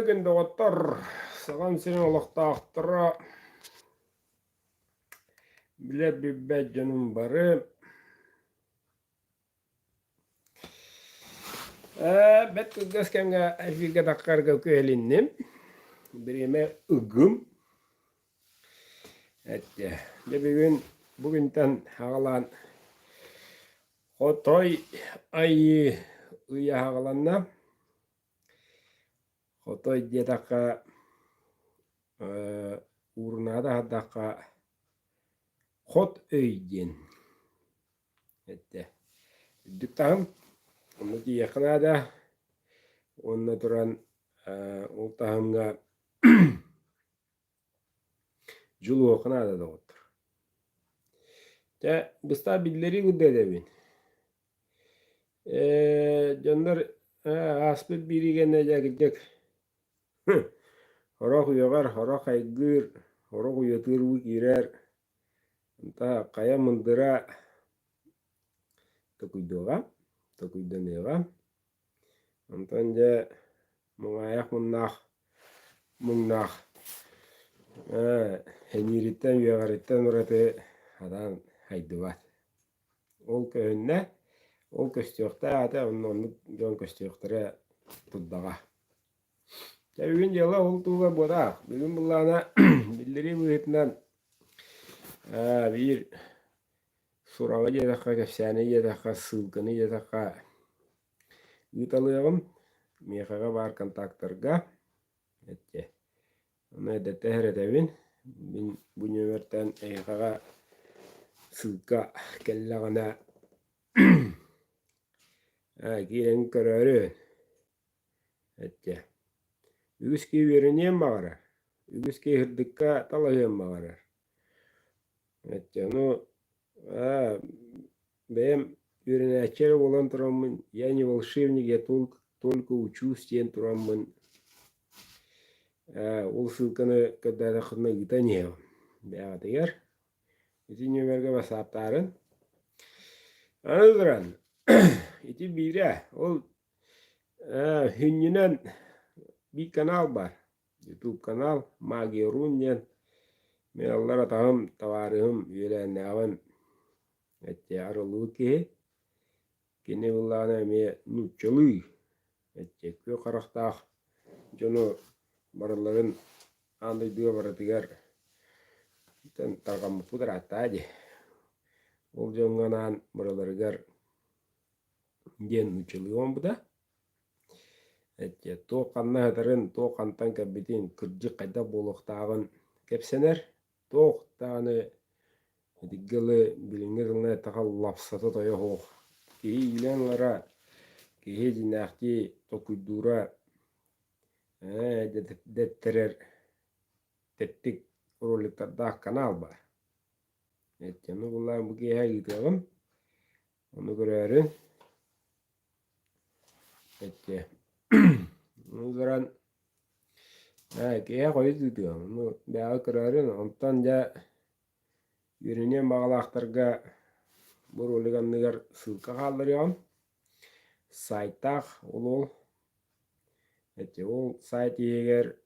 gün doğatlar. Sağan senin Allah'ta aktıra. Bile bir canım barı. Bet kızgas kemga filga takar gavke elinnim. Birime ıgım. Evet. Bugünden hağalan Xotoy ayı uya hağalanna. Xotoy diye taka uğruna da hadaka Xot öyden. Evet. Düktağım. Onu ki yakına da onunla duran oltağımga julu okuna da otur. Ya bısta billeri güdde edebin. Canlar asbet biri gene gidecek. Horok yogar, horok aygır, horok uyatır bu girer. Anta kaya mındıra takuydoga, takuydanega. Antanca mungayak munnak. Heniritten yugaritten uratı adam haydıvat. Ol köyünne, ol köstüyokta ata onun jon köstüyoktara tuddaga. Bugün yala ol tuğga bodak. Bugün bullana billeri buhitinden bir surağı yedaka, kefsane yedaka, sılgını yedaka yutalığım. Miyakaga bar kontaktarga. Ette. Onu edette her edebin. Bu nömerten eykaga sılka kellagana kiren körörü. Ette. Ügüski vereniyem bağırar. Ügüski hırdıkka talahıyem bağırar. Ette. Onu benim vereniyatçere olan turamın yani волшебнике только учусь тен турамын. Ол сылканы когда дақына гитанеу. Бәға дегер. Ити нөмерге басаптарын. Аны durан. Ити бире. Ол hünnünen bir kanal var. YouTube kanal. Magi Runyen. Men Allah'a tağım tavarım. Yüleğine avın. Ette arılığı ki. Kene bullana me nutçalığı. Ette köy karaktağ. Jono baraların andaydığı baratigar. Ten targam pudra ataje. Ol jonganan baralargar gen nutçalığı on bu da. Ette to kanna hatarin to kantan kabitin kırcı kayda boluktağın kepsener. To tane diggalı bilingirine takal lapsatı da yok. Kihi ilanlara kihi jinakti tokuydura detterer tettik roliklarda kanal var. Evet, onu bunlar bu kihe gidiyorum. Onu görelim. Evet. Onu zaman kihe koyup gidiyorum. Onu bir görelim. Ondan da yürüyen bağlaklarga bu rolikanlıgar sılka kaldırıyorum. Saytak ol. Evet, o sayt yeger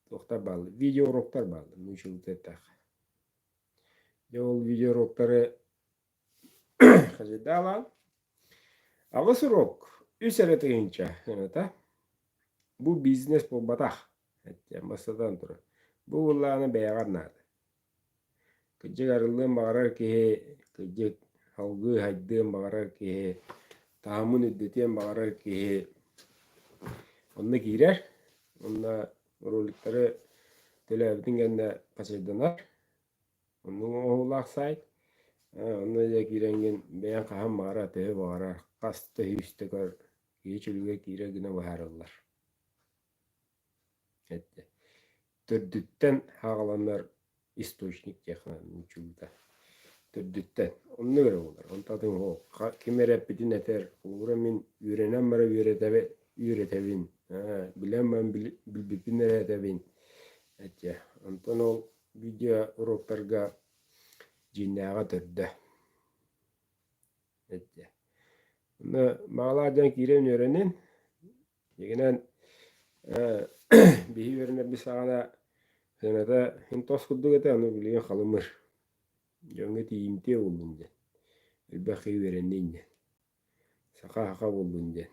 tokta bağlı. Video roktar bağlı. Müşül tetak. Yol video roktarı kazıda alan. Ağası rok. Üsere teyince. Bu biznes bu batak. Evet, masadan durur. Bu ullağını beyagar nadı. Kıcık arıldığın bağırar ki kıcık halgı haddığın bağırar ki tahammül üddetiyen bağırar ki onunla girer. Onunla rolikleri televizyon gende kaçırdılar. Onun oğulak sayt. Onunla da girengen beyan kaham bağırar tehe bağırar. Kastı hüstekar geçilüge girer güne bağırırlar. Evet. Tördütten hağalanlar источник yakın uçulda. Tördütten. Onu göre olur. Onu tadın o. Kime repidin eter. Uğra min yürenem bana yüretevin. Bilen ben bilbipin eretevin. Evet ya. Ondan ol video roktarga cinnağa tördü. Evet ya. Onu mağlardan kiren öğrenin. Yegenen bihi verine bir sağına senede hintos kudduk ete onu biliyor kalımır. Jonge tiyimtiye buldun diye. Elbaki verenin diye. Saka haka buldun diye.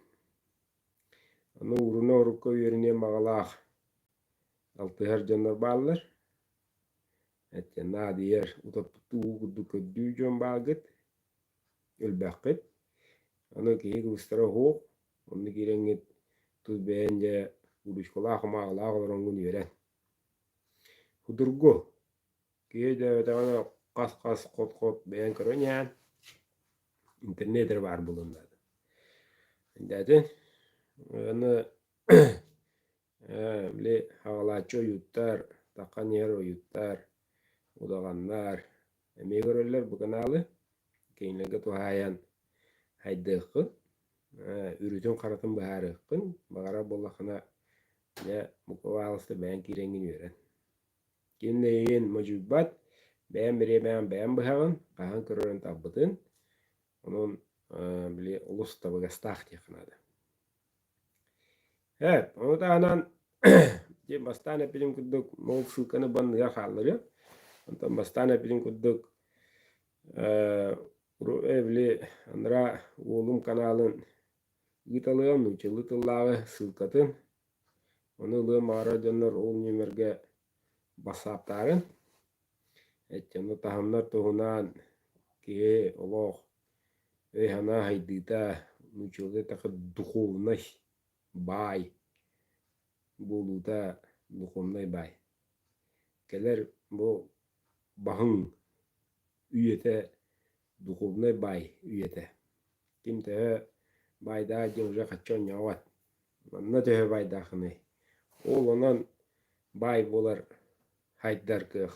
Onu uruna urukka verine mağalaq. Altı her canlar bağlar. Ette na diğer utapıtı uğudu köddüğü can bağıt. Elbaki. Onu ki gustara hoğ. Onu kirengit tuz beğence uruşkolaq mağalaq orangun veren. Hudurgo. Kiye de tane kas kot beğen kırınyan. İnternetter var bulundu. Zaten onu bile havalatçı yuttar, takan yer o yuttar, udaganlar. Eme görürler bu kanalı. Keyinlerge tuhayan haydıqın. Ürütün karatın baharıqın. Bağara bollakına ya mukavalısты beğen kirengin veren. Keyinleyin majubat beğen beğen bıhağın. Qahan körörün tabbıtın. Onun bile ulus tabıgastaq tekinadı. Evet, onu da anan bastane pilim kudduk mol sılkanı bandıya kalları. Ondan bastane pilim kudduk evli andra oğlum kanalın gıtalığım uçu lıtıllağı sılkatın. Onu lığı mağara canlar oğul nümerge basaptarın. Onu tahamlar tohunan ki oloq hana haydita uçuğu takı dukulnay bay buluda dukumnay bay. Keler bu bahın üyete dukumnay bay üyete. Kim tehe bayda jengje kaçon yavat. Manna tehe bayda kınay. Ol onan bay bolar haydar kıh.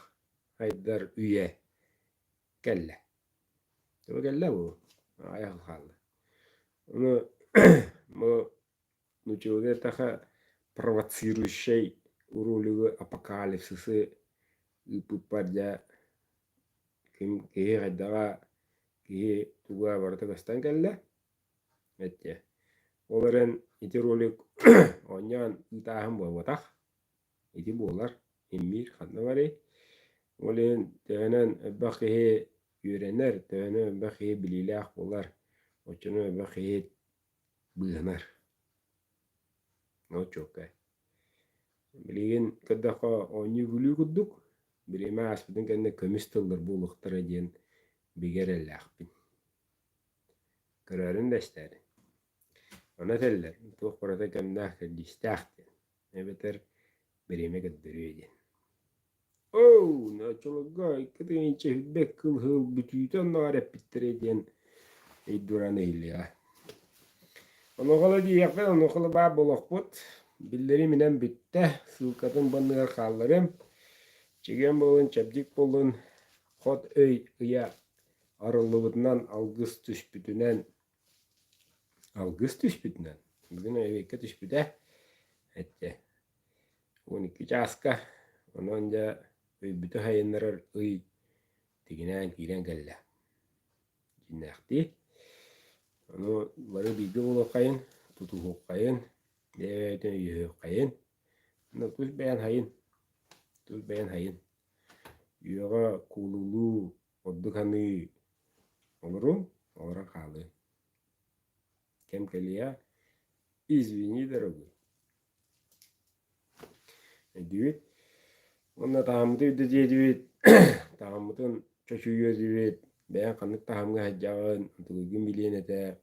Haydar üye. Kelle. Tabi kelle bu. Ayak kaldı. Onu bu nuçuğu taha провоцирующий урулугу апокалипсисы иппаржа ким кие гадага кие туга бартагастан келле этте оларын ити ролик оньян итахан болбатах ити болар эммир ханна бари олен тегенен бакие үйренер тегенен бакие билилах болар очуну бакие быгынар o çok kay. Bilgin kadaka oyunu gülü kudduk. Bilime aspidin kendine kömüstıldır bu lıktara diyen bigerelle akbin. Kararın desteri. Ona teller. Tuğ parata kendine listahti. Ne beter bilime kaddırıyor diyen. Oh, ne çolukay. Kadın içe hübbek kıl hıl bütüyten nare bittire diyen. Duran eğili ya. Onu kala diyekler, onu kala bağ bolak bot. Billeri minen bitte, sılkatın bandıgar kallarım. Çegen bolun, çabcık bolun, hot öy ıya arılıbıdından algıs tüspütünen. Bugün eveke tüspüte. Ette. 12 çaska. Onu önce bütün hayınlar ıy. Tiginen kiren gelle. Cinnekti. Onu barı bilgi bolak kayın, tutuğuk kayın. Devletin yühü kayın. Tuz beğen hayın. Yuğa kululu odduk hanı olurum. Olarak kalı. Kem keliya izvini daragu. Düğüt. Onda tahammıdı ödedi düğüt. Tahammıdın çocuğu düğüt. Beğen kanık tahammıga hacağın. Tugugun bilyen ete.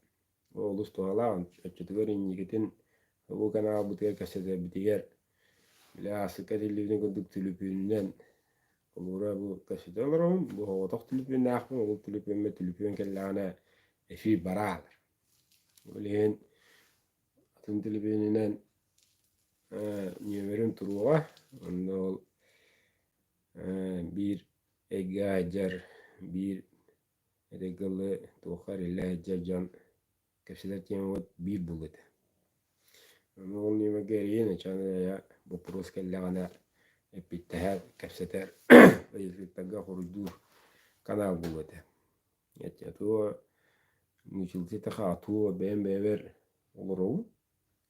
Olus tuğala. Çocuklar inyeketin. Bu kanal butiger kasete bitiger. La sıkat ilivini kunduk tülüpünden. Olura bu kasete olurum. Bu hoğutak tülüpün nakmı. Olu tülüpünme tülüpün kellana efi baralar. Oleyen atın tülüpünden nümerin turuğa. Onda ol bir ege hacer bir edegalı tuğar illa hacer can kasete tiyamat bir bulut. Ol nüme geriyene çanı ya bu pros kellana epitteher kapseter taga hurdur kanal bulute. Ya tu muçulti taha tu beğen bever oluru.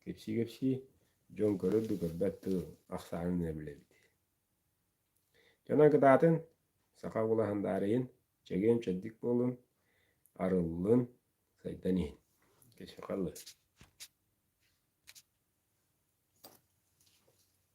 Kepsi Jon körürdü körbättü aksanı ne bilebidi. Jona gıdatın saka bulahandarayın çegem çeddik bolun arıllın saydan in. Geçe kallı.